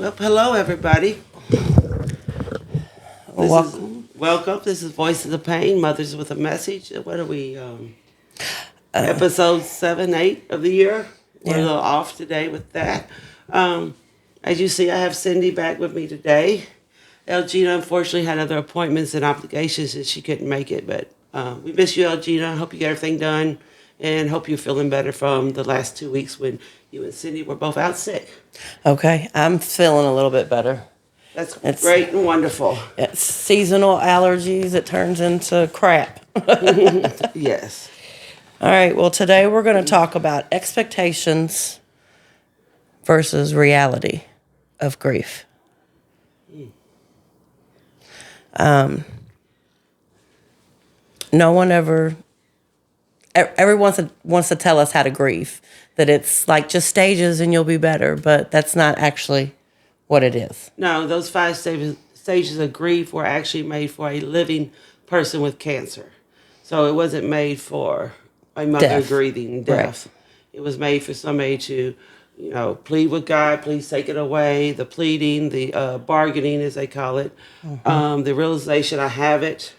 Well, hello everybody. Welcome. Welcome. This is Voices of Pain, Mothers with a Message. What are we? Episode 7, 8 of the year. We're a little off today with that. As you see, I have Cyndee back with me today. Elgina unfortunately had other appointments and obligations and she couldn't make it, but we miss you, Elgina. I hope you get everything done and hope you're feeling better from the last 2 weeks when you and Cyndee were both out sick. Okay, I'm feeling a little bit better. It's great and wonderful. It's seasonal allergies. It turns into crap. Yes. All right, well, today we're going to talk about expectations versus reality of grief. No one ever, everyone wants to tell us how to grieve, that it's like just stages and you'll be better, but that's not actually what it is. No, those 5 stages of grief were actually made for a living person with cancer. So it wasn't made for a mother Death. grieving death. Right. It was made for somebody to, plead with God, please take it away, the pleading, the bargaining, as they call it, the realization I have it,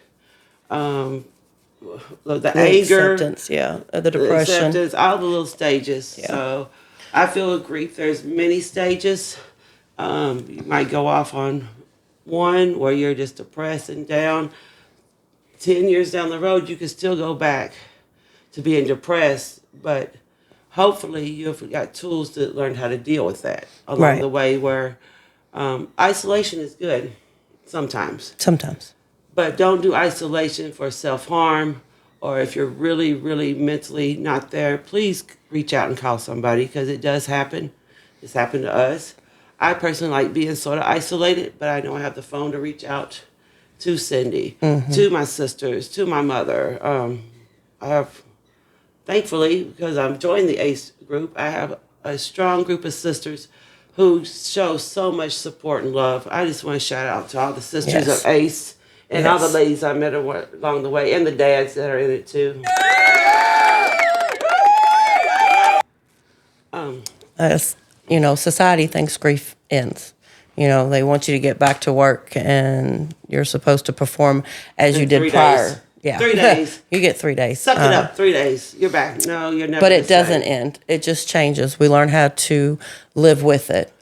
the anger, acceptance, the depression, acceptance, all the little stages. Yeah. So I feel with grief, there's many stages. You might go off on one where you're just depressed and down. 10 years down the road, you can still go back to being depressed, but hopefully you've got tools to learn how to deal with that along the way where isolation is good sometimes. But don't do isolation for self-harm, or if you're really, really mentally not there, please reach out and call somebody because it does happen. It's happened to us. I personally like being sort of isolated, but I know I have the phone to reach out to Cyndee, to my sisters, to my mother. I have, thankfully, because I'm joined the ACE group, I have a strong group of sisters who show so much support and love. I just want to shout out to all the sisters of ACE. And all the ladies I met along the way, and the dads that are in it too. As society thinks grief ends. They want you to get back to work, and you're supposed to perform as you did prior. Days. Yeah, 3 days. You get 3 days. Suck it up. 3 days. You're back. No, you're never. But it doesn't end. It just changes. We learn how to live with it.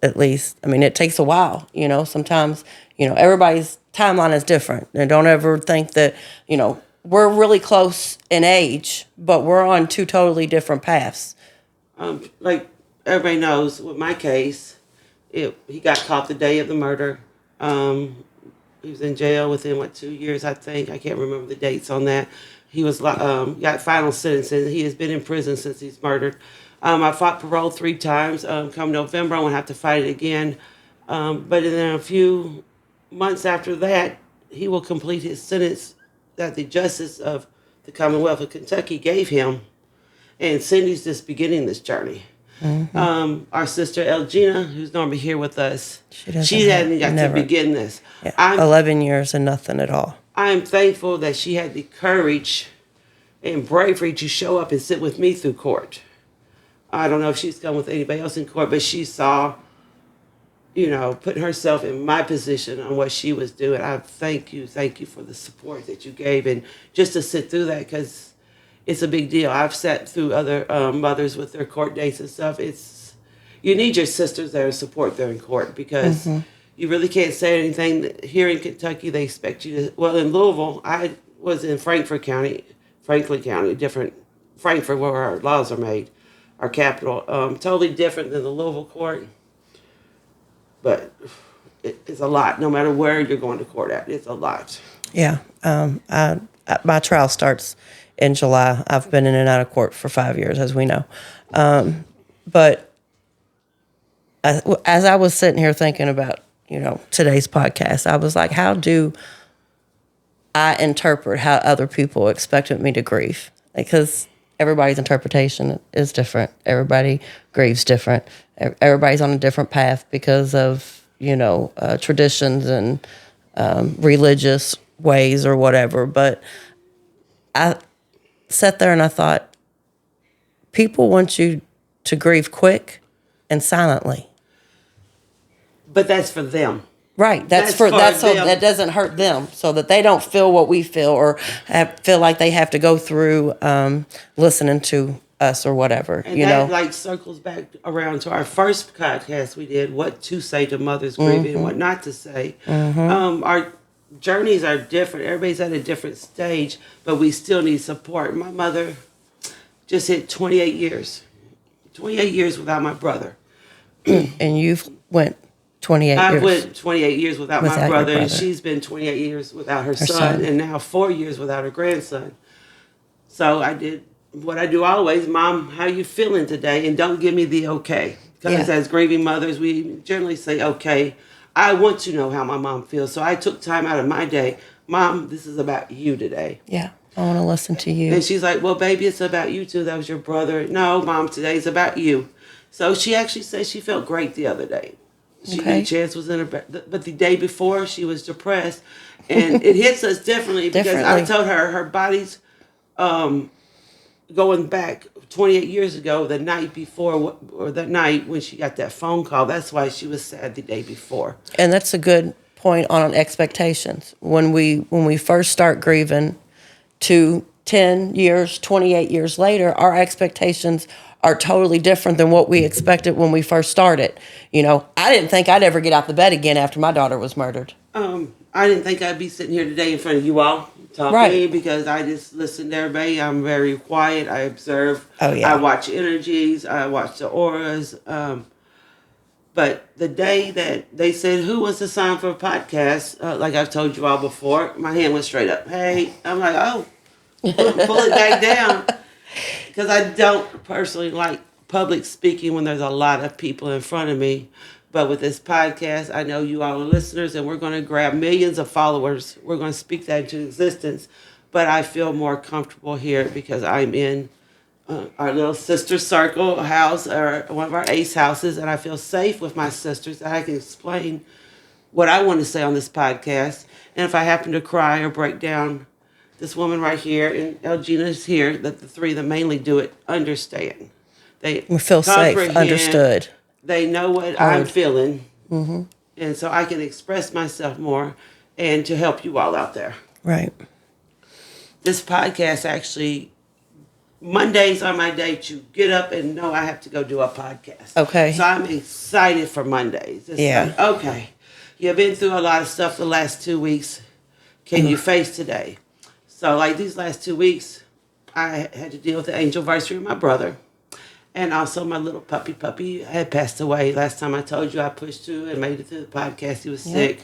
At least, it takes a while, sometimes, everybody's timeline is different. And don't ever think that, we're really close in age, but we're on 2 totally different paths. Like everybody knows, with my case, he got caught the day of the murder. He was in jail within, 2 years, I think. I can't remember the dates on that. He was got final sentences. He has been in prison since he's murdered. I fought parole 3 times. Come November, I won't have to fight it again. But in a few months after that, he will complete his sentence that the justice of the Commonwealth of Kentucky gave him. And Cyndee's just beginning this journey. Our sister Elgina, who's normally here with us, she hadn't got to begin this. Yeah, 11 years and nothing at all. I am thankful that she had the courage and bravery to show up and sit with me through court. I don't know if she's come with anybody else in court, but she saw, putting herself in my position on what she was doing. I thank you for the support that you gave and just to sit through that because it's a big deal. I've sat through other mothers with their court dates and stuff. You need your sisters there to support there in court because you really can't say anything. Here in Kentucky, they expect you to, well, in Louisville, I was in Franklin County, different, Frankfort where our laws are made. Our capital, totally different than the Louisville court, but it's a lot. No matter where you're going to court at, it's a lot. Yeah, my trial starts in July. I've been in and out of court for 5 years, as we know. But as I was sitting here thinking about, today's podcast, I was like, how do I interpret how other people expected me to grieve? Because everybody's interpretation is different. Everybody grieves different. Everybody's on a different path because of, traditions and religious ways or whatever. But I sat there and I thought, people want you to grieve quick and silently. But that's for them. Right. That's for so them. that doesn't hurt them, so that they don't feel what we feel or feel like they have to go through listening to us or whatever. And that like circles back around to our first podcast we did, what to say to mothers grieving and what not to say. Our journeys are different. Everybody's at a different stage, but we still need support. My mother just hit 28 years. 28 years without my brother. And you've went 28 I years. went 28 years without my Without your brother, and brother. she's been 28 years without her son. and now 4 years without her grandson. So I did what I do always, Mom, how you feeling today? And don't give me the okay. Because Yeah. as grieving mothers, we generally say, okay, I want to know how my mom feels. So I took time out of my day. Mom, this is about you today. Yeah. I want to listen to you. And she's like, well, baby, it's about you too. That was your brother. No, Mom, today's about you. So she actually said she felt great the other day. She knew Chance was in her bed. But the day before, she was depressed. And it hits us differently because I told her her body's going back 28 years ago, the night before, or the night when she got that phone call. That's why she was sad the day before. And that's a good point on expectations. When we first start grieving to 10 years, 28 years later, our expectations are totally different than what we expected when we first started. You know, I didn't think I'd ever get out the bed again after my daughter was murdered. I didn't think I'd be sitting here today in front of you all talking because I just listen to everybody. I'm very quiet. I observe. Oh, yeah. I watch energies. I watch the auras. But the day that they said, who wants to sign for a podcast, like I've told you all before, my hand went straight up. Hey, I'm like, oh, pull it back down. Because I don't personally like public speaking when there's a lot of people in front of me. But with this podcast, I know you all are listeners, and we're going to grab millions of followers. We're going to speak that into existence. But I feel more comfortable here because I'm in our little sister circle house, or one of our ACE houses, and I feel safe with my sisters. I can explain what I want to say on this podcast. And if I happen to cry or break down, this woman right here, and Elgina is here, that the three that mainly do it understand. They feel safe, understood. They know what I'm feeling. Mm-hmm. And so I can express myself more and to help you all out there. Right. This podcast actually, Mondays are my day to get up and know I have to go do a podcast. Okay. So I'm excited for Mondays. It's like, okay, you've been through a lot of stuff the last 2 weeks. Can you face today? So like these last 2 weeks, I had to deal with the anniversary of my brother. And also my little puppy had passed away. Last time I told you I pushed through and made it through the podcast. He was sick.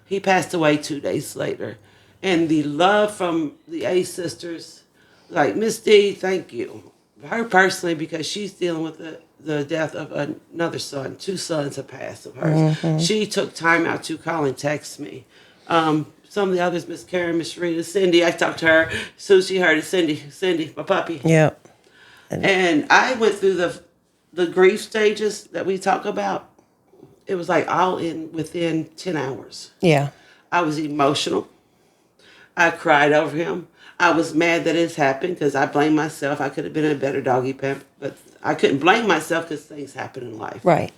He passed away 2 days later. And the love from the A sisters, like, Miss D, thank you. Her personally, because she's dealing with the death of another son. 2 sons have passed of hers. Mm-hmm. She took time out to call and text me. Some of the others, Miss Karen, Miss Rita, Cyndee, I talked to her as soon as she heard it. Cyndee, my puppy. Yeah. And I went through the grief stages that we talk about. It was like all in within 10 hours. Yeah. I was emotional. I cried over him. I was mad that it's happened because I blamed myself. I could have been a better doggy pimp, but I couldn't blame myself because things happen in life. Right.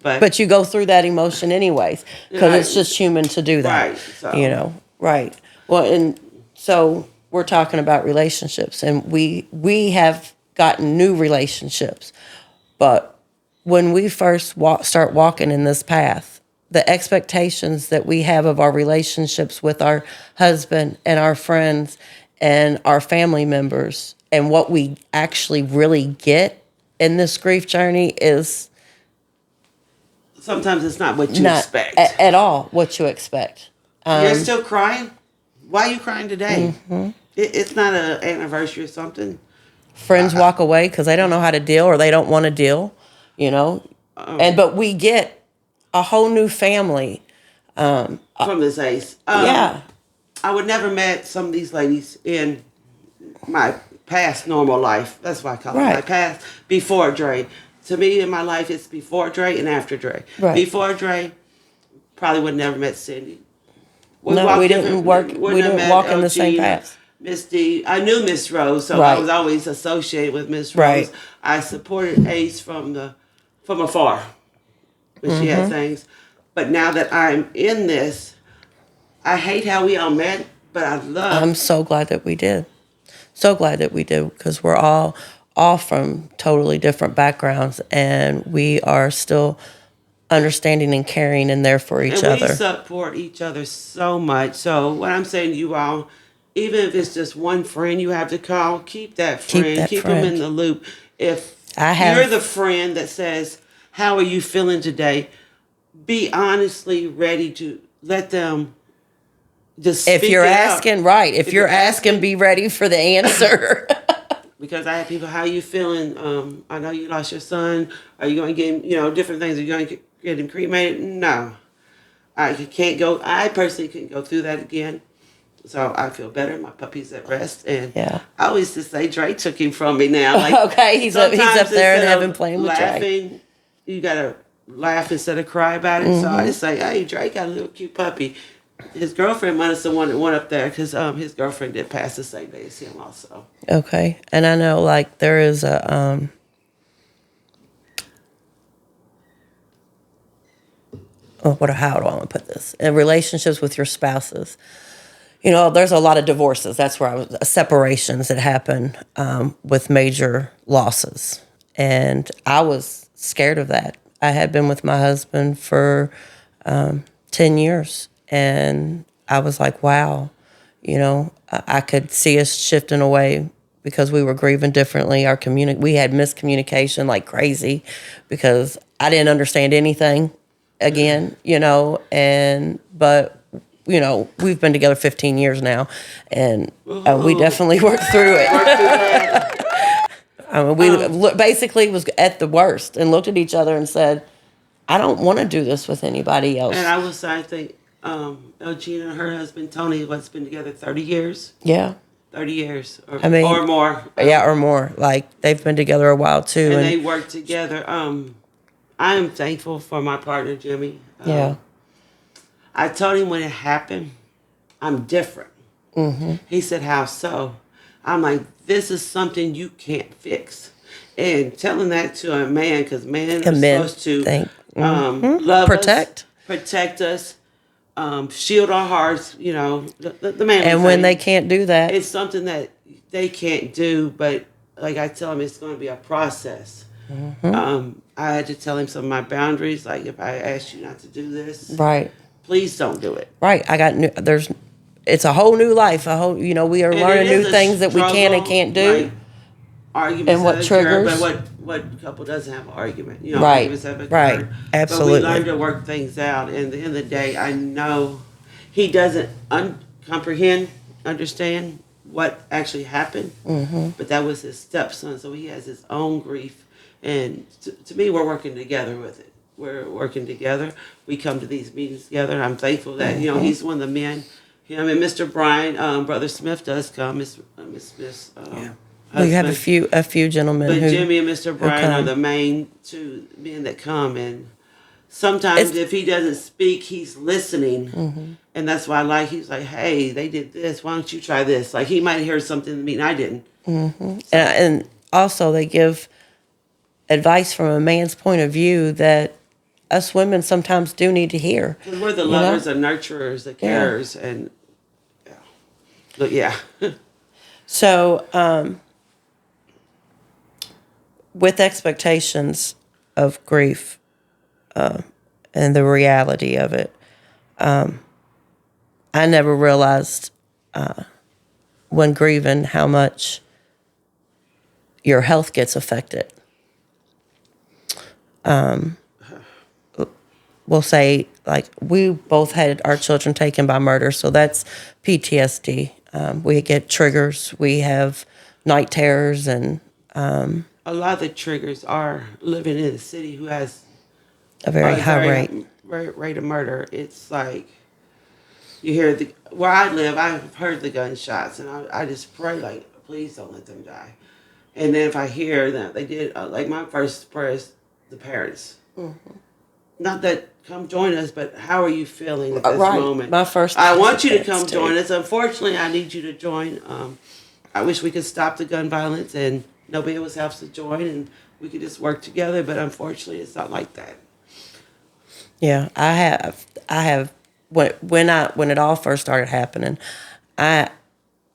But you go through that emotion anyways because it's just human to do that. Right. So. You know. Right. Well, and so we're talking about relationships, and we have gotten new relationships, but when we first start walking in this path, the expectations that we have of our relationships with our husband and our friends and our family members and what we actually really get in this grief journey is sometimes it's not what you expect. At all what you expect. You're still crying? Why are you crying today? Mm-hmm. It's not an anniversary or something. Friends walk away because they don't know how to deal or they don't want to deal, you know. But we get a whole new family. From this ACE. Yeah. I would never met some of these ladies in my past normal life. That's why I call it my past. Before Dre. To me, in my life, it's before Dre and after Dre. Right. Before Dre, probably would never met Cyndee. We didn't walk in the same path. Miss D. I knew Miss Rose, so I was always associated with Miss Rose. Right. I supported Ace from the from afar when she had things. But now that I'm in this, I hate how we all met, but I love. I'm so glad that we did. So glad that we did, because we're all from totally different backgrounds, and we are still understanding and caring and there for each and we other. support each other so much. So what I'm saying to you all, even if it's just one friend you have to call, keep that friend, keep them in the loop. If you're the friend that says, "How are you feeling today?" Be honestly ready to let them just If speak you're it asking, out. right? If you're asking, be ready for the answer. Because I have people, "How you feeling? I know you lost your son. Are you going to get him, different things? Are you going to get him cremated?" No. I can't go. I personally couldn't go through that again. So I feel better. My puppy's at rest, and Yeah. I always just say Drake took him from me now. Like, Okay, he's up sometimes there in instead heaven of playing with Drake. laughing, you gotta laugh instead of cry about it. So I just say, "Hey, Drake got a little cute puppy." His girlfriend might have the one that went up there, because his girlfriend did pass the same day as him also. Okay, and I know, like, there is a how do I want to put this? In relationships with your spouses, there's a lot of divorces. That's where separations that happen with major losses. And I was scared of that. I had been with my husband for 10 years. And I was like, wow, I could see us shifting away because we were grieving differently. We had miscommunication like crazy because I didn't understand anything again, but we've been together 15 years now, and we definitely worked through it. I mean, basically was at the worst and looked at each other and said, I don't want to do this with anybody else. And I will say, I think Elgina and her husband Tony, what's been together 30 years. Yeah. 30 years, or more. Yeah, or more. Like, they've been together a while too, and they work together. I am thankful for my partner Jimmy. Yeah. I told him when it happened, I'm different. Mm-hmm. He said, "How so?" I'm like, "This is something you can't fix." And telling that to a man, because men are supposed to love protect us, shield our hearts. The man. And when they can't do that, it's something that they can't do. But like I tell him, it's going to be a process. Mm-hmm. I had to tell him some of my boundaries. Like, if I ask you not to do this, right, please don't do it. Right. It's a whole new life. We are learning new things that we can and can't do. Like, arguments and what triggers. But what couple doesn't have an argument? Right. Arguments have occurred. Right. Absolutely. But we learn to work things out. And at the end of the day, I know he doesn't understand what actually happened. Mm-hmm. But that was his stepson, so he has his own grief. And to me, we're working together with it. We're working together. We come to these meetings together. And I'm thankful that he's one of the men. Him and Mr. Brian, Brother Smith does come. Miss Smith's. We have a few gentlemen. But Jimmy and Mr. Brian are the main two men that come, and sometimes if he doesn't speak, he's listening, mm-hmm. and that's why he's like, "Hey, they did this. Why don't you try this?" Like, he might hear something in the meeting I didn't. Mm-hmm. So. And also they give advice from a man's point of view that us women sometimes do need to hear. Because we're the lovers and nurturers, the carers, and yeah. So, with expectations of grief and the reality of it, I never realized when grieving how much your health gets affected. We'll say, like, we both had our children taken by murder, so that's PTSD. We get triggers. We have night terrors, and a lot of the triggers are living in a city who has a very high rate of murder. It's like you hear where I live. I've heard the gunshots, and I just pray, like, please don't let them die. And then if I hear that they did, like, my first prayer is the parents. Mm-hmm. Not that come join us, but how are you feeling at this moment? My first. I want you to come join us. Unfortunately, I need you to join. I wish we could stop the gun violence, and nobody else has to join, and we could just work together. But unfortunately, it's not like that. Yeah, I have when it all first started happening, I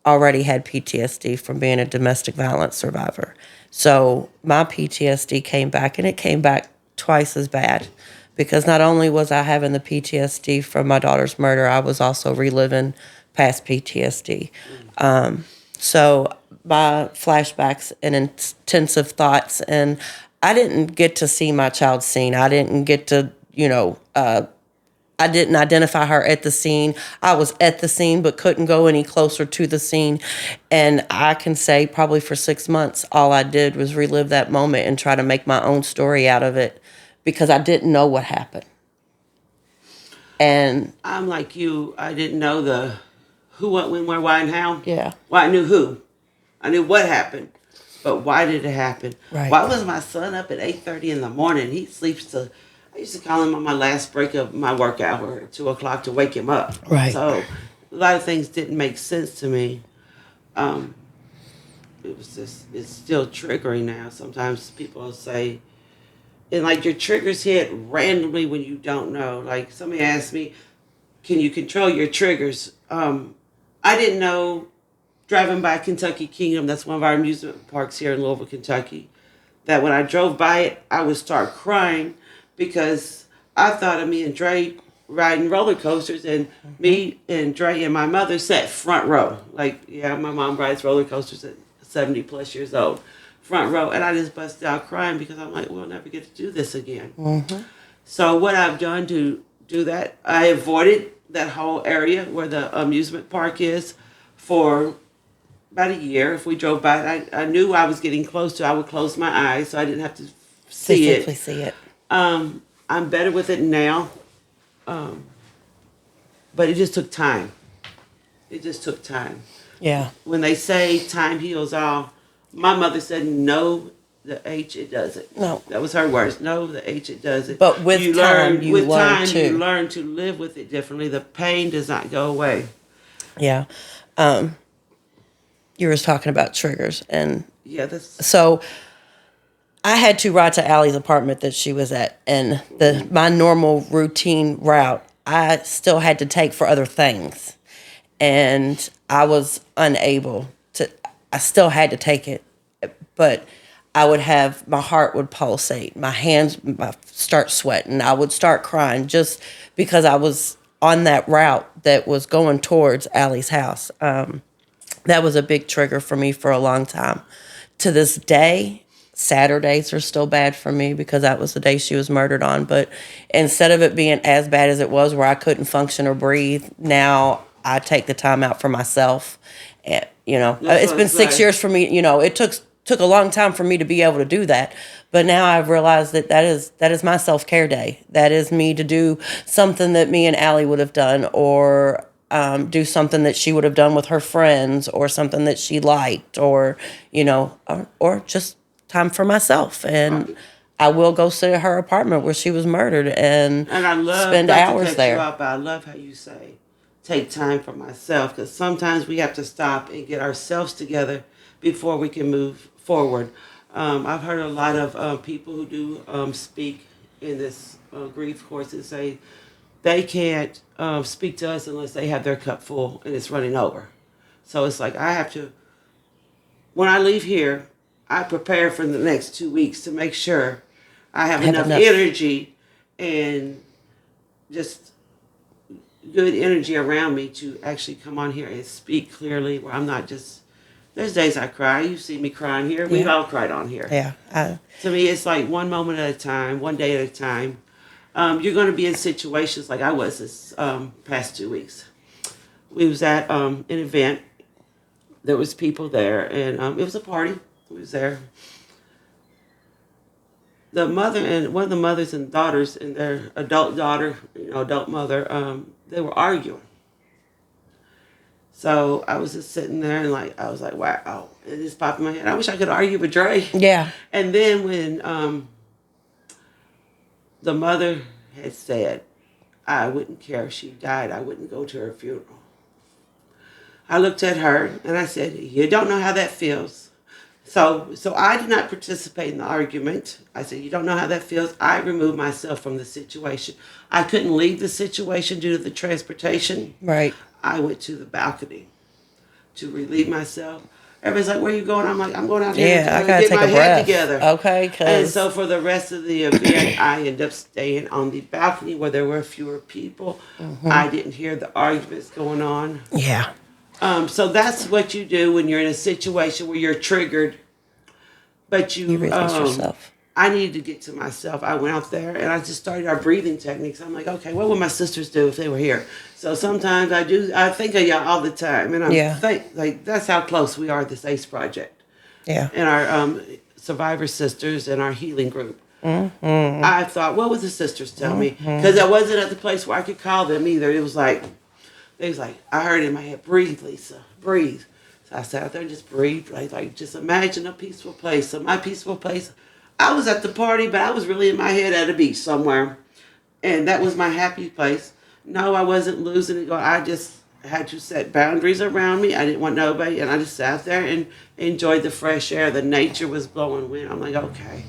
already had PTSD from being a domestic violence survivor. So my PTSD came back, and it came back twice as bad, because not only was I having the PTSD from my daughter's murder, I was also reliving past PTSD. So my flashbacks and intensive thoughts, and I didn't get to see my child scene. I didn't get to, I didn't identify her at the scene. I was at the scene, but couldn't go any closer to the scene. And I can say probably for 6 months, all I did was relive that moment and try to make my own story out of it, because I didn't know what happened. And I'm like you. I didn't know the who, what, when, where, why, and how. yeah, Well, I knew who. I knew what happened, but why did it happen? right, Why was my son up at 8:30 in the morning? He sleeps till, I used to call him on my last break of my work hour at 2 o'clock to wake him up. right. So a lot of things didn't make sense to me. Um, it was just, it's still triggering now. Sometimes people will say, and like your triggers hit randomly when you don't know. Like somebody asked me, can you control your triggers? I didn't know, driving by Kentucky Kingdom, that's one of our amusement parks here in Louisville, Kentucky, that when I drove by it, I would start crying because I thought of me and Dre riding roller coasters, and me and Dre and my mother sat front row. Like, yeah, my mom rides roller coasters at 70 plus years old, front row. And I just busted out crying because I'm like, we'll never get to do this again. Mm-hmm. So what I've done to do that, I avoided that whole area where the amusement park is for about a year. If we drove by it, I knew I was getting close to it. I would close my eyes so I didn't have to see Physically it. see it. I'm better with it now, but it just took time. It just took time. Yeah. When they say time heals all, my mother said, no, the H, it doesn't. No. That was her words. No, the H, it doesn't. But with time, you learn too. You learn to live with it differently. The pain does not go away. Yeah. You were talking about triggers, and Yeah, that's so I had to ride to Allie's apartment that she was at, and my normal routine route I still had to take for other things, and I was unable to. I still had to take it, but I would have, my heart would pulsate, my hands start sweating, I would start crying just because I was on that route that was going towards Allie's house. That was a big trigger for me for a long time. To this day, Saturdays are still bad for me because that was the day she was murdered on. But instead of it being as bad as it was where I couldn't function or breathe, now I take the time out for myself. And, it's been 6 years for me. It took a long time for me to be able to do that. But now I've realized that is my self-care day. That is me to do something that me and Allie would have done, or do something that she would have done with her friends, or something that she liked, or just time for myself. And I will go sit at her apartment where she was murdered and I love, spend hours there. I love how you say, take time for myself, because sometimes we have to stop and get ourselves together before we can move forward. I've heard a lot of people who do speak in this grief course and say they can't speak to us unless they have their cup full and it's running over. So it's like I have to, when I leave here, I prepare for the next 2 weeks to make sure I have enough energy and just good energy around me to actually come on here and speak clearly, where I'm not just, there's days I cry. You see me crying here. We've all cried on here. Yeah. To me, it's like one moment at a time, one day at a time. You're going to be in situations like I was this past 2 weeks. We was at an event. There was people there, and it was a party. We was there. The mother and one of the mothers and daughters and their adult daughter, adult mother, they were arguing. So I was just sitting there and I was like, wow. It just popped in my head. I wish I could argue with Dre. Yeah. And then when the mother had said, I wouldn't care if she died, I wouldn't go to her funeral. I looked at her and I said, you don't know how that feels. So I did not participate in the argument. I said, you don't know how that feels. I removed myself from the situation. I couldn't leave the situation due to the transportation. Right. I went to the balcony to relieve myself. Everybody's like, where are you going? I'm like, I'm going out here Yeah, I to gotta get take my a head breath. together. Okay, And because so for the rest of the event, I ended up staying on the balcony where there were fewer people. I didn't hear the arguments going on. yeah, So that's what you do when you're in a situation where you're triggered. But you release yourself. I needed to get to myself. I went out there and I just started our breathing techniques. I'm like, okay, what would my sisters do if they were here? So sometimes I think of y'all all the time. And like, that's how close we are, this ACE project. Yeah. And our survivor sisters and our healing group. I thought, what would the sisters tell me? Because I wasn't at the place where I could call them either. It was like, I heard in my head, breathe, Lisa, breathe. So I sat out there and just breathed, like just imagine a peaceful place. So my peaceful place, I was at the party, but I was really in my head at a beach somewhere. And that was my happy place. No, I wasn't losing it. I just had to set boundaries around me. I didn't want nobody. And I just sat there and enjoyed the fresh air. The nature was blowing wind. I'm like, okay,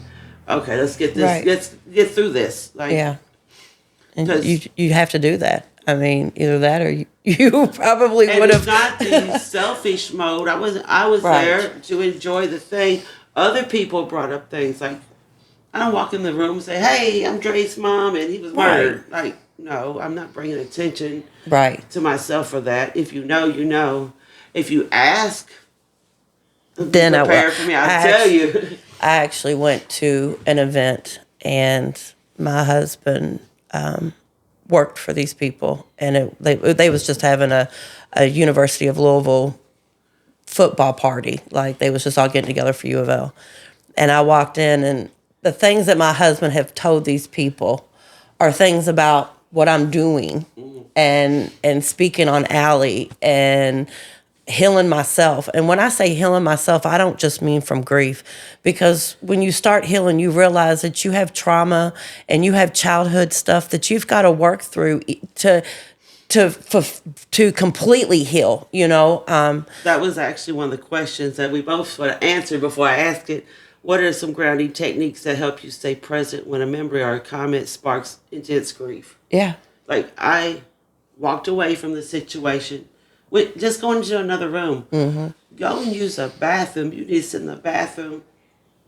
let's get this, Right. let's get through this. Like, Yeah. And you have to do that. I mean, either that or you probably and would it's have. not the selfish mode. I was Right. there to enjoy the thing. Other people brought up things like, I don't walk in the room and say, hey, I'm Dre's mom and he was murdered. Like, no, I'm not bringing attention Right. to myself for that. If you know, you know. If you ask, Then I will. prepare for me. I'll tell you. I actually went to an event, and my husband worked for these people, and they was just having a University of Louisville football party. Like, they was just all getting together for U of L. And I walked in, and the things that my husband have told these people are things about what I'm doing and speaking on Allie and healing myself. And when I say healing myself, I don't just mean from grief, because when you start healing, you realize that you have trauma and you have childhood stuff that you've got to work through to completely heal, you know. That was actually one of the questions that we both sort of answered before I asked it. What are some grounding techniques that help you stay present when a memory or a comment sparks intense grief? Yeah. Like, I walked away from the situation with just going to another room. Go and use a bathroom. You need to sit in the bathroom.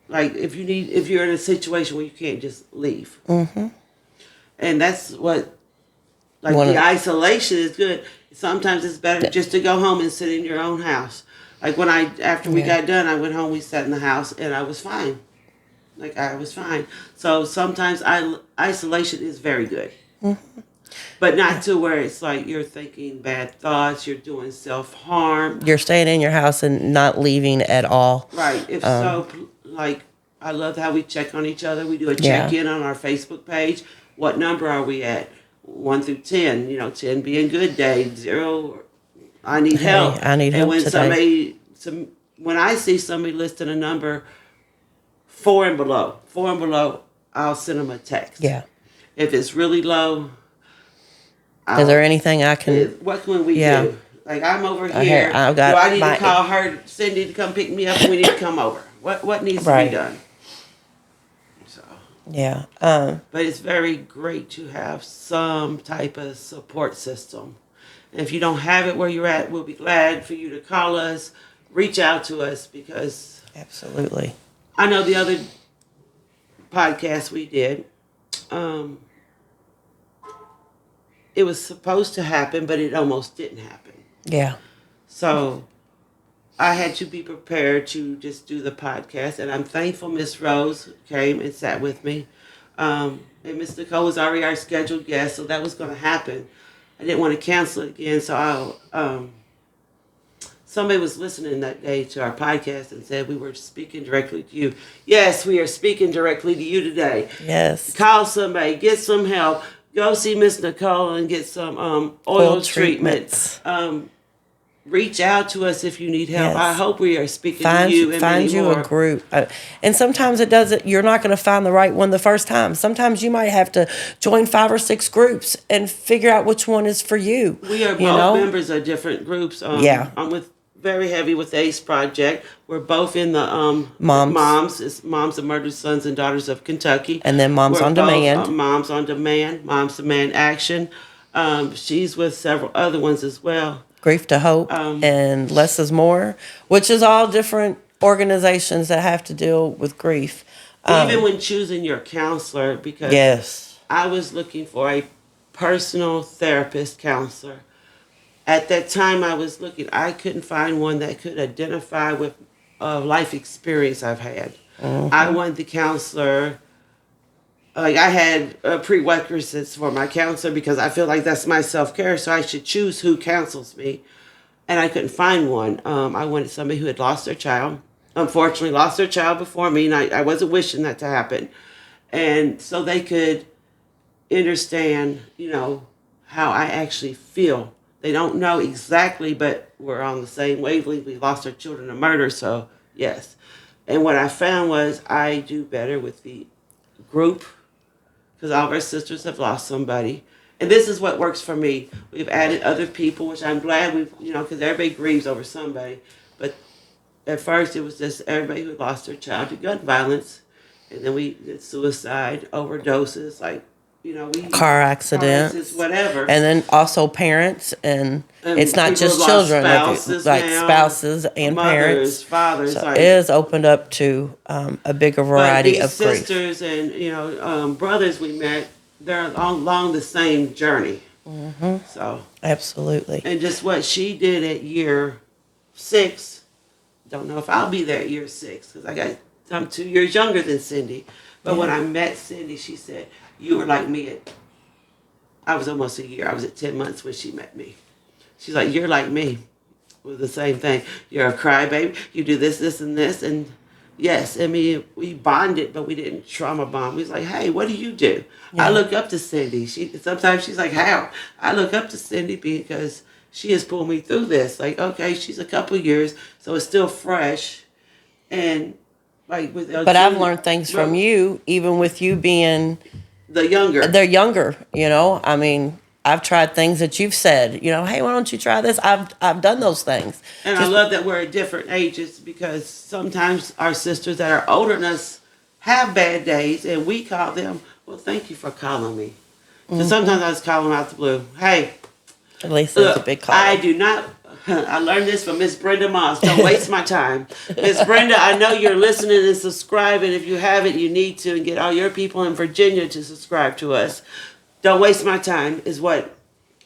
Like, if you're in a situation where you can't just leave. And that's what, like, the isolation is good. Sometimes it's better just to go home and sit in your own house. Like, after we got done, I went home, we sat in the house, and I was fine. Like, I was fine. So sometimes isolation is very good. But not to where it's like you're thinking bad thoughts, you're doing self-harm. You're staying in your house and not leaving at all. Right. If so, like, I love how we check on each other. We do a check-in on our Facebook page. What number are we at? 1 through 10. 10 being good day, 0, I need help. I need help today. When I see somebody listing a number 4 and below, I'll send them a text. Yeah. If it's really low, Is there anything I can? What can we do? Like, I'm over here. Do I need to call her, Cyndee, to come pick me up, and we need to come over? What needs to be done? So. Yeah. But it's very great to have some type of support system. And if you don't have it where you're at, we'll be glad for you to call us, reach out to us, because Absolutely. I know the other podcast we did, it was supposed to happen, but it almost didn't happen. Yeah. So I had to be prepared to just do the podcast, and I'm thankful Miss Rose came and sat with me. And Miss Nicole was already our scheduled guest, so that was going to happen. I didn't want to cancel it again, so somebody was listening that day to our podcast and said we were speaking directly to you. Yes, we are speaking directly to you today. Yes. Call somebody, get some help. Go see Miss Nicole and get some oil treatments. Reach out to us if you need help. Yes. I hope we are speaking to you and find many you more. a group. And sometimes it doesn't. You're not going to find the right one the first time. Sometimes you might have to join 5 or 6 groups and figure out which one is for you. We are both members of different groups. I'm with very heavy with the ACE project. We're both in the Moms. It's Moms of Murdered Sons and Daughters of Kentucky. And then Moms We're on both, Demand. Moms on Demand, Moms Demand Action. She's with several other ones as well. Grief to Hope and Less is More, which is all different organizations that have to deal with grief. Even when choosing your counselor, because Yes. I was looking for a personal therapist counselor. At that time I was looking, I couldn't find one that could identify with life experience I've had. I wanted the counselor, like I had prerequisites for my counselor because I feel like that's my self-care, so I should choose who counsels me. And I couldn't find one. I wanted somebody who had lost their child. Unfortunately, lost their child before me, and I wasn't wishing that to happen. And so they could understand, how I actually feel. They don't know exactly, but we're on the same wavelength. We lost our children to murder, so yes. And what I found was I do better with the group because all of our sisters have lost somebody. And this is what works for me. We've added other people, which I'm glad because everybody grieves over somebody. But at first it was just everybody who lost their child to gun violence. And then we did suicide, overdoses, Car accidents, whatever. And then also parents, and it's not just children, spouses like now, spouses and mothers, parents. fathers. So it is opened up to a bigger variety of grief. Sisters and brothers we met, they're along the same journey. Mm-hmm. So absolutely. And just what she did at year 6, don't know if I'll be there at year 6 because I'm 2 years younger than Cyndee. But when I met Cyndee, she said, "You were like me I was almost a year. I was at 10 months when she met me. She's like, you're like me." It was the same thing. You're a crybaby. You do this, this, and this. And yes, we bonded, but we didn't trauma bond. We was like, hey, what do you do? Yeah. I look up to Cyndee. Sometimes she's like, how? I look up to Cyndee because she has pulled me through this. Like, okay, she's a couple years, so it's still fresh. And but I've learned things from you, even with you being they're younger. I mean, I've tried things that you've said. Hey, why don't you try this? I've done those things. And I love that we're at different ages because sometimes our sisters that are older than us have bad days, and we call them. Well, thank you for calling me. So sometimes I just call them out the blue. Hey, at least that's a big call. I do not. I learned this from Miss Brenda Moss. Don't waste my time. Miss Brenda, I know you're listening and subscribing. If you haven't, you need to, and get all your people in Virginia to subscribe to us. Don't waste my time is what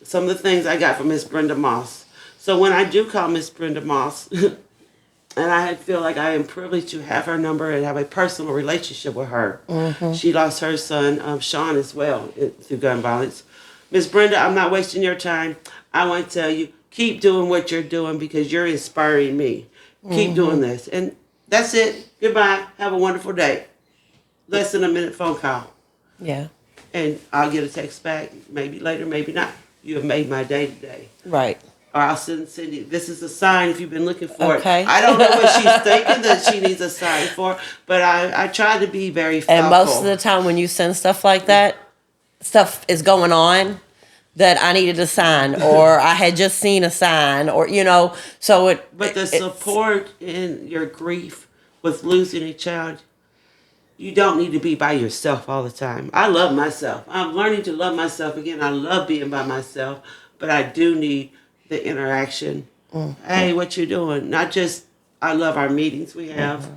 some of the things I got from Miss Brenda Moss. So when I do call Miss Brenda Moss, and I feel like I am privileged to have her number and have a personal relationship with her. Mm-hmm. She lost her son, Sean, as well, through gun violence. Miss Brenda, I'm not wasting your time. I want to tell you, keep doing what you're doing because you're inspiring me. Keep doing this. And that's it. Goodbye. Have a wonderful day. Less than a minute phone call. Yeah. And I'll get a text back, maybe later, maybe not. You have made my day today. Right. Or I'll send Cyndee, this is a sign if you've been looking for okay. it. I don't know what she's thinking that she needs a sign for, but I try to be very thoughtful. And most of the time when you send stuff like that, stuff is going on that I needed a sign, or I had just seen a sign, or so it. But the support in your grief with losing a child, you don't need to be by yourself all the time. I love myself. I'm learning to love myself again. I love being by myself, but I do need the interaction. Mm-hmm. Hey, what you doing? Not just. I love our meetings we have. Mm-hmm.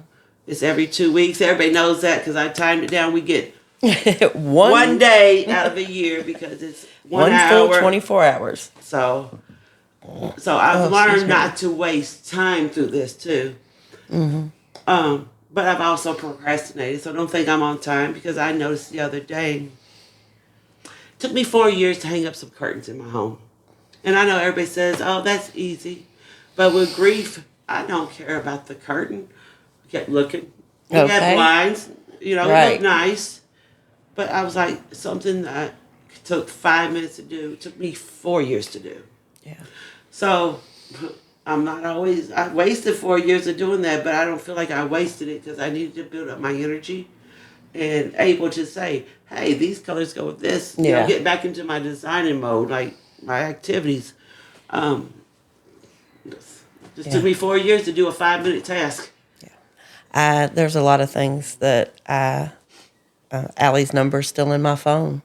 It's every 2 weeks. Everybody knows that because I timed it down. We get one day out of a year because it's one hour. Full 24 hours. So I've learned not to waste time through this too. Mm-hmm. But I've also procrastinated, so don't think I'm on time because I noticed the other day. It took me 4 years to hang up some curtains in my home. And I know everybody says, oh, that's easy. But with grief, I don't care about the curtain. I kept looking. We had blinds, they look nice. But I was like, something that took 5 minutes to do, it took me 4 years to do. Yeah. So I'm not always, I wasted 4 years of doing that, but I don't feel like I wasted it because I needed to build up my energy and able to say, hey, these colors go with this. Yeah. Get back into my designing mode, like my activities. Just It took me 4 years to do a 5-minute task. There's a lot of things that Allie's number's still in my phone.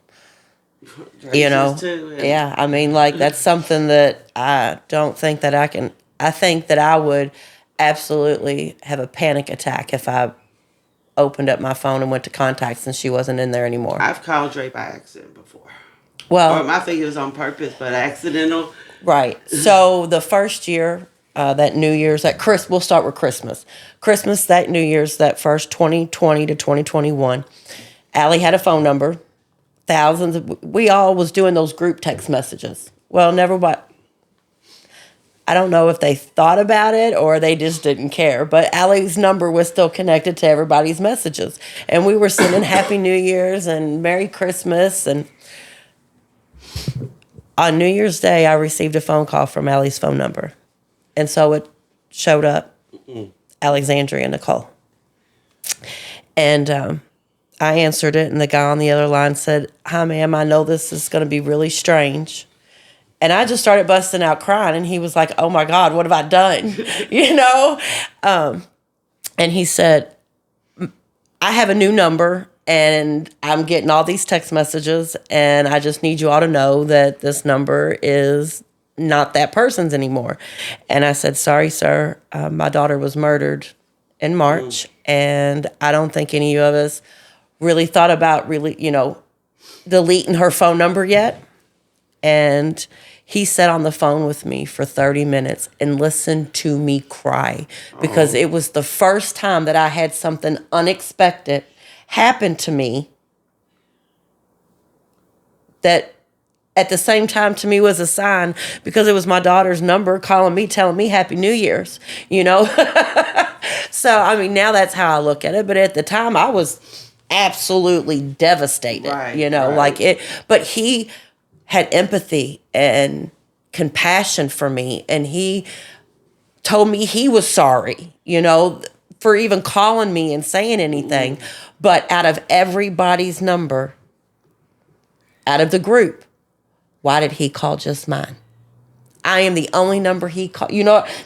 You know, too, yeah. I mean, like that's something that I don't think that I can. I think that I would absolutely have a panic attack if I opened up my phone and went to contacts and she wasn't in there anymore. I've called Dre by accident before. Well, Or I think it was on purpose, but accidental. right. So the first year, that New Year's, we'll start with Christmas. Christmas, that New Year's, that first 2020 to 2021, Allie had a phone number. We all was doing those group text messages. Well, I don't know if they thought about it or they just didn't care, but Allie's number was still connected to everybody's messages. And we were sending Happy New Year's and Merry Christmas. And on New Year's Day, I received a phone call from Allie's phone number. And so it showed up, Alexandria Nicole. And I answered it, and the guy on the other line said, "Hi, ma'am, I know this is going to be really strange." And I just started busting out crying, and he was like, "Oh, my God, what have I done?" You know? And he said, "I have a new number, and I'm getting all these text messages, and I just need you all to know that this number is not that person's anymore." And I said, "Sorry, sir, my daughter was murdered in March, and I don't think any of us really thought about deleting her phone number yet." And he sat on the phone with me for 30 minutes and listened to me cry because it was the first time that I had something unexpected happen to me that at the same time to me was a sign, because it was my daughter's number calling me, telling me Happy New Year's, So, I mean, now that's how I look at it. But at the time I was absolutely devastated, right. but he had empathy and compassion for me. And he told me he was sorry, for even calling me and saying anything. But out of everybody's number, out of the group, why did he call just mine? I am the only number he called.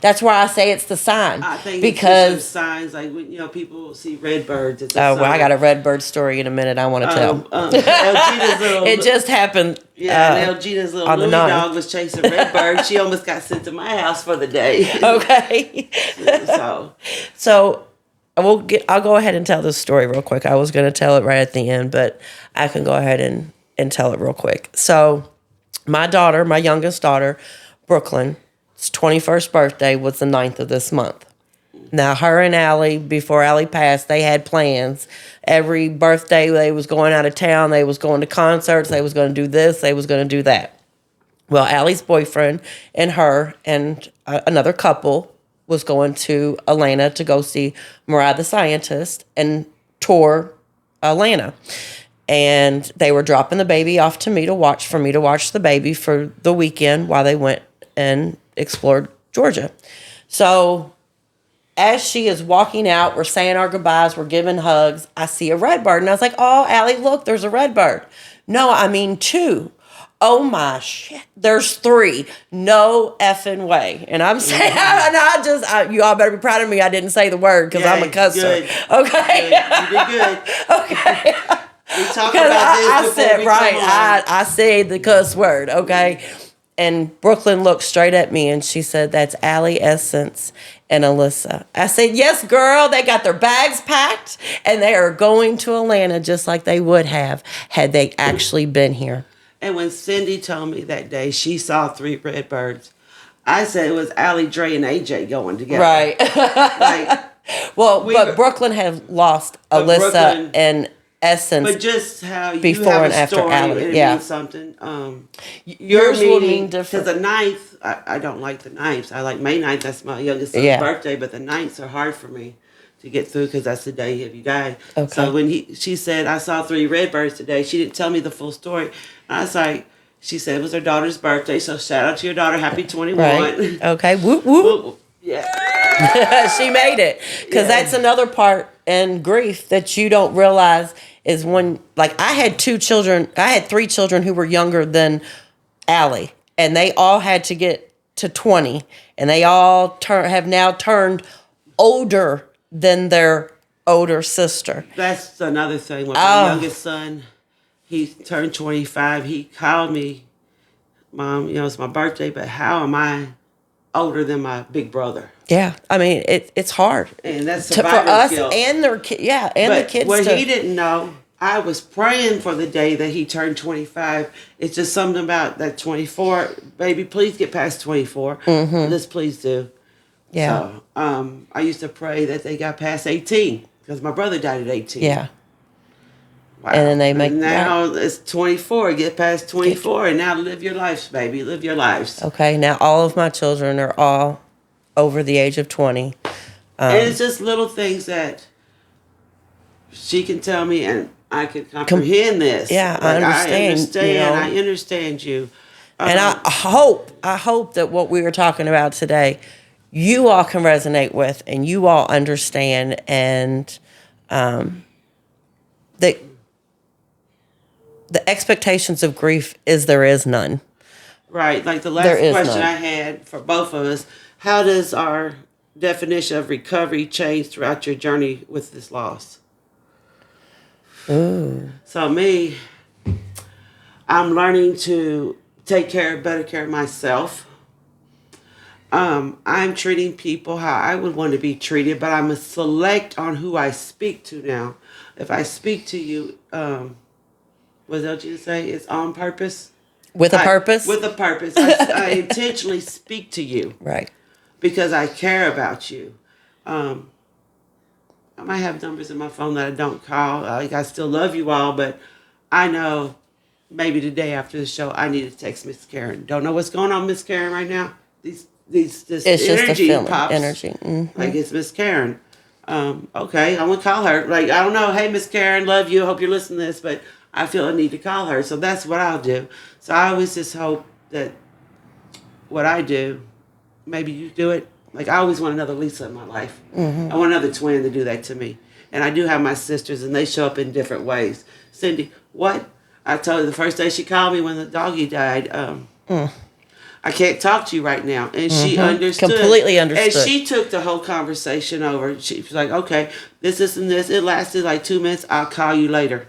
That's why I say it's the sign. I think because it's signs like when people see red birds. It's well, I got a red bird story in a minute. I want to tell. Elgina's little, it just happened. And Elgina's little on the Louie 9th. dog was chasing red birds. She almost got sent to my house for the day. Okay. So I'll go ahead and tell this story real quick. I was going to tell it right at the end, but I can go ahead and tell it real quick. So my youngest daughter, Brooklyn's 21st birthday was the 9th of this month. Now, her and Allie, before Allie passed, they had plans. Every birthday, they was going out of town. They was going to concerts. They was going to do this. They was going to do that. Well, Allie's boyfriend and her and another couple was going to Atlanta to go see Mariah the Scientist and tour Atlanta. And they were dropping the baby off for me to watch the baby for the weekend while they went and explored Georgia. So as she is walking out, we're saying our goodbyes, we're giving hugs, I see a red bird. And I was like, "Oh, Allie, look, there's a red bird." "No, I mean 2. "Oh my shit, there's 3. No effing way." And I'm saying, you all better be proud of me. I didn't say the word because I'm a cusser. Good. Okay. Good. You did good. Okay. We talked about this I before said, we right, come on. I said the cuss word, okay? And Brooklyn looked straight at me and she said, "That's Allie, Essence, and Alyssa." I said, "Yes, girl, they got their bags packed and they are going to Atlanta just like they would have had they actually been here." And when Cyndee told me that day she saw 3 red birds, I said it was Allie, Dre, and AJ going together. Right. But Brooklyn had lost Alyssa and Essence. But just how you before have and a after story, Allie, it yeah. means something. Yours will mean different. Because the 9th, I don't like the 9th. I like May 9th. That's my youngest son's birthday. But the 9ths are hard for me to get through because that's the day of you die. Okay. So when she said, "I saw 3 red birds today," she didn't tell me the full story. I was like, she said it was her daughter's birthday. So shout out to your daughter. Happy 21. Right. Okay. Whoop, whoop. Yeah. She made it. Because that's another part in grief that you don't realize is when, like, I had 3 children who were younger than Allie, and they all had to get to 20, and they all have now turned older than their older sister. That's another thing. With my youngest son, he turned 25. He called me, Mom, it's my birthday, but how am I older than my big brother? Yeah, I mean, it's hard. And that's for us guilt. And their kids. Yeah, and but the kids. What he didn't know, I was praying for the day that he turned 25. It's just something about that 24. Baby, please get past 24. Mm-hmm. Just please do. Yeah. So, I used to pray that they got past 18 because my brother died at 18. Yeah. Wow. And then they make now it's 24. Get past 24, and now live your lives, baby. Live your lives. Okay. Now all of my children are all over the age of 20. And it's just little things that she can tell me, and I can comprehend this. Yeah, like, I understand. I understand you. And I hope that what we were talking about today, you all can resonate with, and you all understand, and that the expectations of grief there is none. Right. Like the last question I had for both of us, how does our definition of recovery change throughout your journey with this loss? Ooh. So me, I'm learning to take better care of myself. I'm treating people how I would want to be treated, but I'm a select on who I speak to now. If I speak to you, what else you say? It's on purpose. With a purpose? With a purpose. I intentionally speak to you. Right. Because I care about you. I might have numbers in my phone that I don't call. I still love you all, but I know maybe the day after the show I need to text Miss Karen. Don't know what's going on, Miss Karen, right now. This it's energy just a feeling. pops. Energy. Mm-hmm. Like it's Miss Karen. Okay, I'm gonna call her. Like, I don't know. Hey, Miss Karen, love you. Hope you're listening to this, but I feel I need to call her. So that's what I'll do. So I always just hope that what I do, maybe you do it. Like, I always want another Lisa in my life. Mm-hmm. I want another twin to do that to me. And I do have my sisters, and they show up in different ways. Cyndee, what? I told her the first day she called me when the doggy died, I can't talk to you right now. And she understood. Completely understood. And she took the whole conversation over. She was like, okay, this, and this. It lasted like 2 minutes. I'll call you later.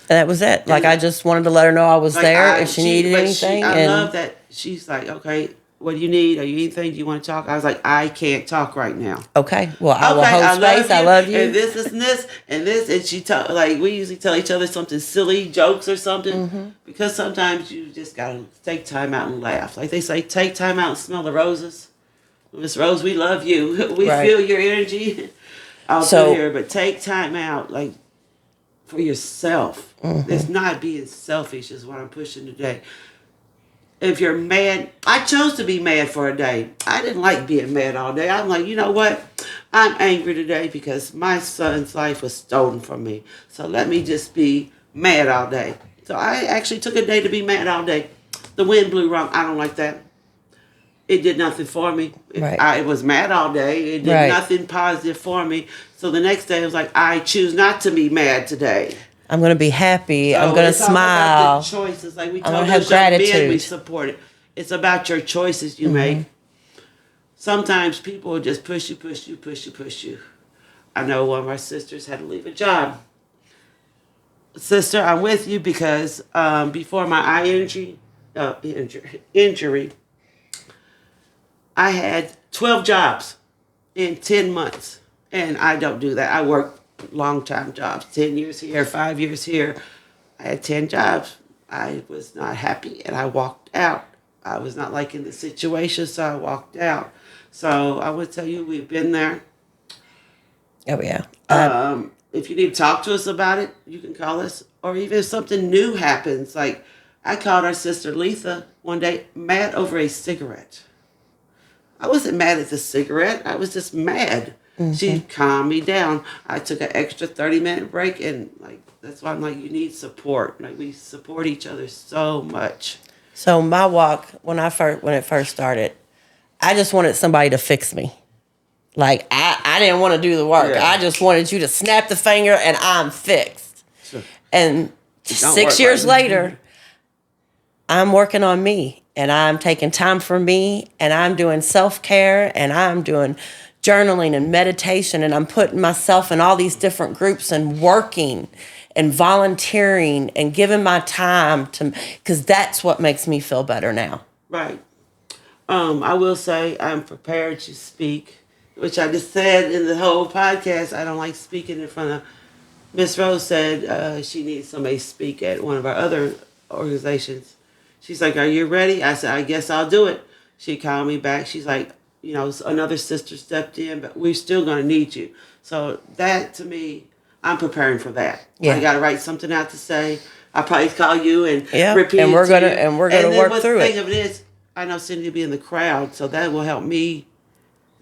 And that was it. Like, I just wanted to let her know I was there if she needed anything. I love that. She's like, okay, what do you need? Are you anything? Do you want to talk? I was like, I can't talk right now. Okay. Well, I will hold space. I love you. And this, and this, and this. And she like, we usually tell each other something silly, jokes or something. Mm-hmm. Because sometimes you just got to take time out and laugh. Like they say, take time out and smell the roses. Miss Rose, we love you. We feel your energy. I'll be here, but take time out, like, for yourself. Mm-hmm. It's not being selfish is what I'm pushing today. If you're mad, I chose to be mad for a day. I didn't like being mad all day. I'm like, you know what? I'm angry today because my son's life was stolen from me. So let me just be mad all day. So I actually took a day to be mad all day. The wind blew wrong. I don't like that. It did nothing for me. Right. I was mad all day. It did nothing positive for me. So the next day I was like, I choose not to be mad today. I'm going to be happy. I'm going to smile. It's all about the choices. Like we I'm told those young men we support it. It's about your choices you make. Sometimes people will just push you. I know one of our sisters had to leave a job. Sister, I'm with you because before my eye injury, I had 12 jobs in 10 months. And I don't do that. I work long-time jobs, 10 years here, 5 years here. I had 10 jobs. I was not happy, and I walked out. I was not liking the situation, so I walked out. So I would tell you, we've been there. Oh, yeah. If you need to talk to us about it, you can call us. Or even if something new happens, like I called our sister Letha one day, mad over a cigarette. I wasn't mad at the cigarette. I was just mad. Mm-hmm. She calmed me down. I took an extra 30-minute break, and like that's why I'm like, you need support. Like we support each other so much. So my walk when it first started, I just wanted somebody to fix me. Like I didn't want to do the work. Yeah. I just wanted you to snap the finger and I'm fixed. Sure. And 6 years later, I'm working on me. and I'm taking time for me, and I'm doing self-care, and I'm doing journaling and meditation, and I'm putting myself in all these different groups and working and volunteering and giving my time to, because that's what makes me feel better now. Right. I will say I'm prepared to speak, which I just said in the whole podcast. I don't like speaking in front of. Miss Rose said she needs somebody to speak at one of our other organizations. She's like, "Are you ready?" I said, "I guess I'll do it." She called me back. She's like, another sister stepped in, but we're still going to need you. So that, to me, I'm preparing for that. Yeah. I got to write something out to say. I'll probably call you and repeat and it we're to gonna you. and we're gonna work through The it. thing of it is, I know Cyndee will be in the crowd, so that will help me.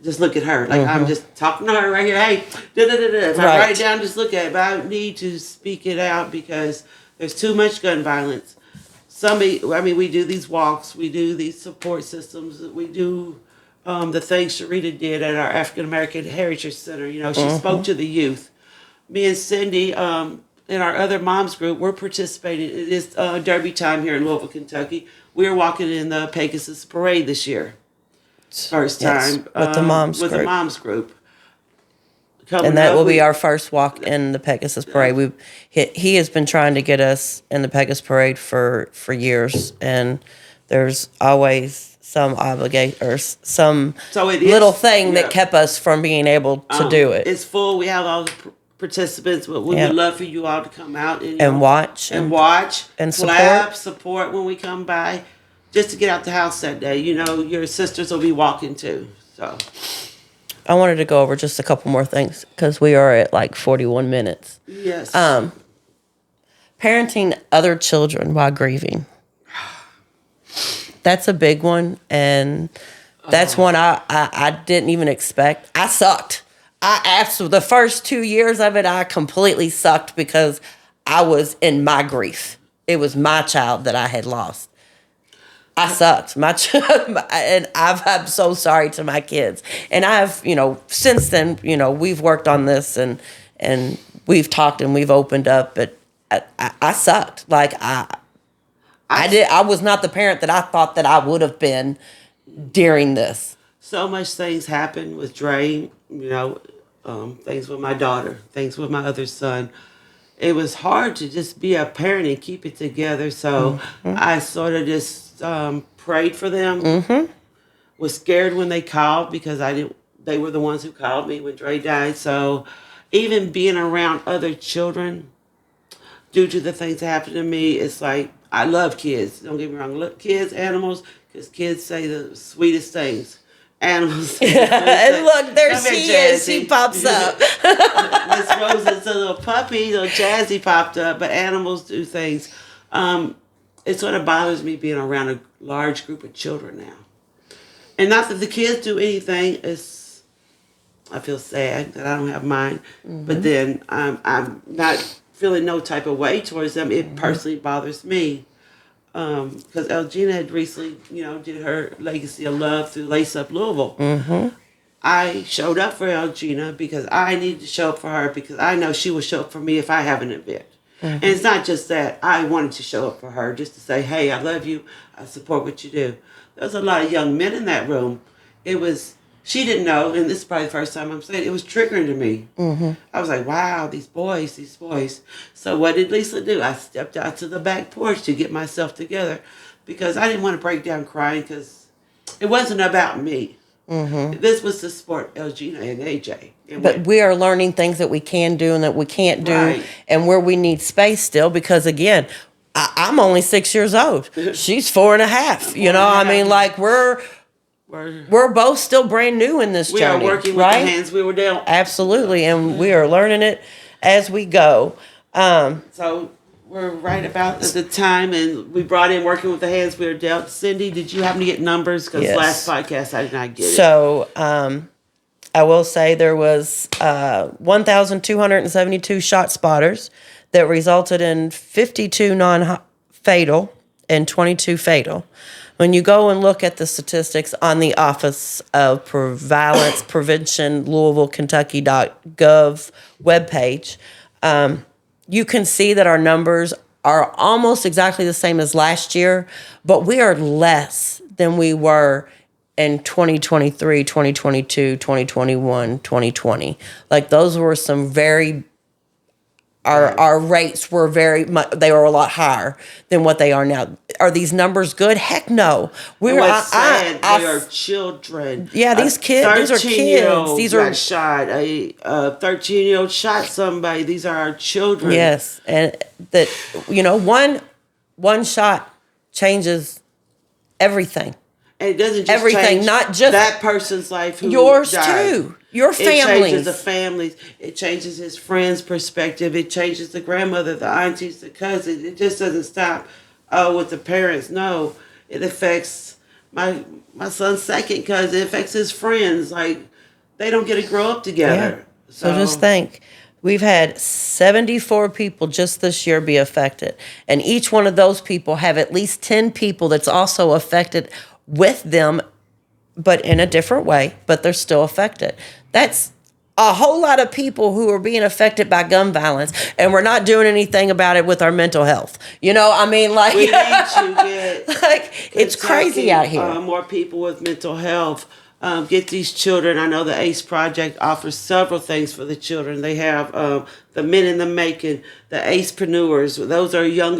Just look at her. Like, I'm just talking to her right here. Hey, da-da-da-da. If I write it down, just look at it. But I need to speak it out because there's too much gun violence. We do these walks. We do these support systems. We do the things Sharita did at our African American Heritage Center. She spoke to the youth. Me and Cyndee, in our other moms group, we're participating. It is Derby time here in Louisville, Kentucky. We're walking in the Pegasus Parade this year. First time with the moms group. And that will be our first walk in the Pegasus Parade. He has been trying to get us in the Pegasus Parade for years, and there's always some obligation or some little thing that kept us from being able to do it. It's full. We have all the participants, but we would love for you all to come out and watch and support when we come by. Just to get out the house that day. Your sisters will be walking too. So I wanted to go over just a couple more things because we are at like 41 minutes. Yes. Parenting other children while grieving. That's a big one, and that's one I didn't even expect. I sucked. The first 2 years of it, I completely sucked because I was in my grief. It was my child that I had lost. I sucked. And I'm so sorry to my kids. And I've, since then, we've worked on this and we've talked and we've opened up, but I sucked. Like I was not the parent that I thought that I would have been during this. So much things happened with Dre, things with my daughter, things with my other son. It was hard to just be a parent and keep it together. So I sort of just prayed for them. Was scared when they called because they were the ones who called me when Dre died. So even being around other children, due to the things that happened to me, it's like, I love kids. Don't get me wrong. Look, kids, animals, because kids say the sweetest things. Animals. And look, there she is. She pops up. Miss Rose is a little puppy, little Jazzy popped up, but animals do things. It sort of bothers me being around a large group of children now. And not that the kids do anything. I feel sad that I don't have mine. But then I'm not feeling no type of way towards them. It personally bothers me. Because Elgina had recently, did her Legacy of Love through Lace Up Louisville. I showed up for Elgina because I needed to show up for her because I know she will show up for me if I have an event. And it's not just that. I wanted to show up for her just to say, hey, I love you. I support what you do. There was a lot of young men in that room. She didn't know, and this is probably the first time I'm saying it, was triggering to me. I was like, wow, these boys. So what did Lisa do? I stepped out to the back porch to get myself together because I didn't want to break down crying because it wasn't about me. This was to support Elgina and AJ. But we are learning things that we can do and that we can't do, and where we need space still. Because again, I'm only 6 years old. She's 4.5. Like we're both still brand new in this journey. We are working with the hands we were dealt. Absolutely, and we are learning it as we go. So we're right about the time, and we brought in working with the hands we were dealt. Cyndee, did you happen to get numbers? Because last podcast I did not get it. So I will say there was 1,272 shot spotters that resulted in 52 non-fatal and 22 fatal. When you go and look at the statistics on the Office of Violence Prevention, Louisville, Kentucky.gov webpage, you can see that our numbers are almost exactly the same as last year, but we are less than we were in 2023, 2022, 2021, 2020. Like those were some very our rates were they were a lot higher than what they are now. Are these numbers good? Heck no. And what's sad, they are children. Yeah, these kids, these are kids. These are shot. A 13-year-old shot somebody. These are our children. Yes, and that one shot changes everything. And it doesn't just everything, change not just that person's life. Who yours died. too. Your family. It changes the families. It changes his friend's perspective. It changes the grandmother, the aunties, the cousins. It just doesn't stop with the parents. No, it affects my son's second cousin. It affects his friends. Like they don't get to grow up together. Yeah. So just think. We've had 74 people just this year be affected. And each one of those people have at least 10 people that's also affected with them, but in a different way, but they're still affected. That's a whole lot of people who are being affected by gun violence, and we're not doing anything about it with our mental health. You know, I mean, like, we need to get like it's crazy out here. More people with mental health. Get these children. I know the ACE Project offers several things for the children. They have the Men in the Making, the Acepreneurs. Those are young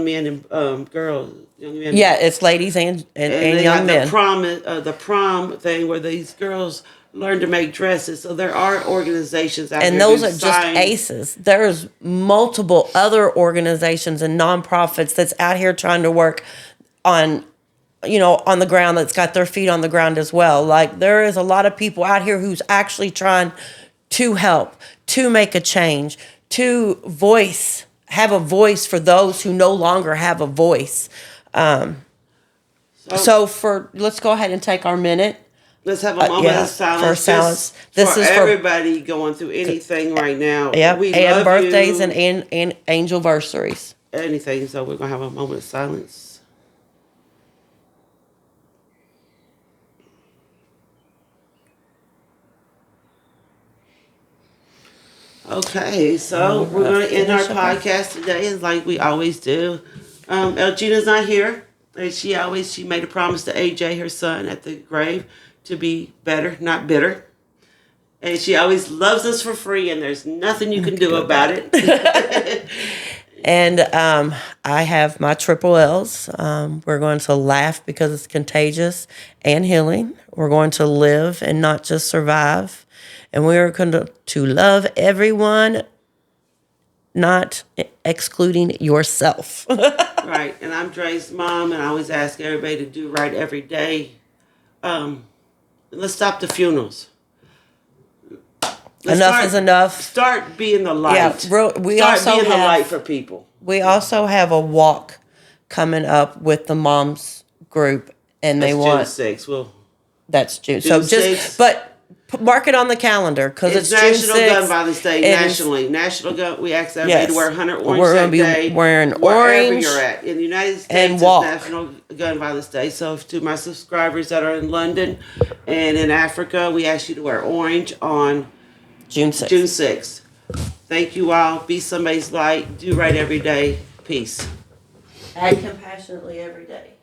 men and girls. Young men. Yeah, it's ladies and young men. The prom thing where these girls learn to make dresses. So there are organizations out there. And those are just ACEs. There's multiple other organizations and nonprofits that's out here trying to work on the ground, that's got their feet on the ground as well. Like there is a lot of people out here who's actually trying to help, to make a change, to have a voice for those who no longer have a voice. Let's go ahead and take our minute. Let's have a moment of silence. For silence. This is for everybody going through anything right now. Yep. And birthdays and angelversaries. Anything. So we're going to have a moment of silence. Okay, so we're going to end our podcast today, like we always do. Elgina's not here. And she made a promise to AJ, her son, at the grave to be better, not bitter. And she always loves us for free, and there's nothing you can do about it. And I have my triple L's. We're going to laugh because it's contagious and healing. We're going to live and not just survive. And we are going to love everyone, not excluding yourself. Right. And I'm Dre's mom, and I always ask everybody to do right every day. Let's stop the funerals. Enough is enough. Start being the light. Yeah, start being the light for people. We also have a walk coming up with the moms group, and they want June 6th. That's June. So mark it on the calendar because it's National June 6th. Gun Violence Day nationally. National Gun. We ask everybody to wear 100 orange. We're going to be wearing wherever orange. you're at in the United States. And walk. It's National Gun Violence Day. So to my subscribers that are in London and in Africa, we ask you to wear orange on June 6th. June 6th. Thank you all. Be somebody's light. Do right every day. Peace. Act compassionately every day.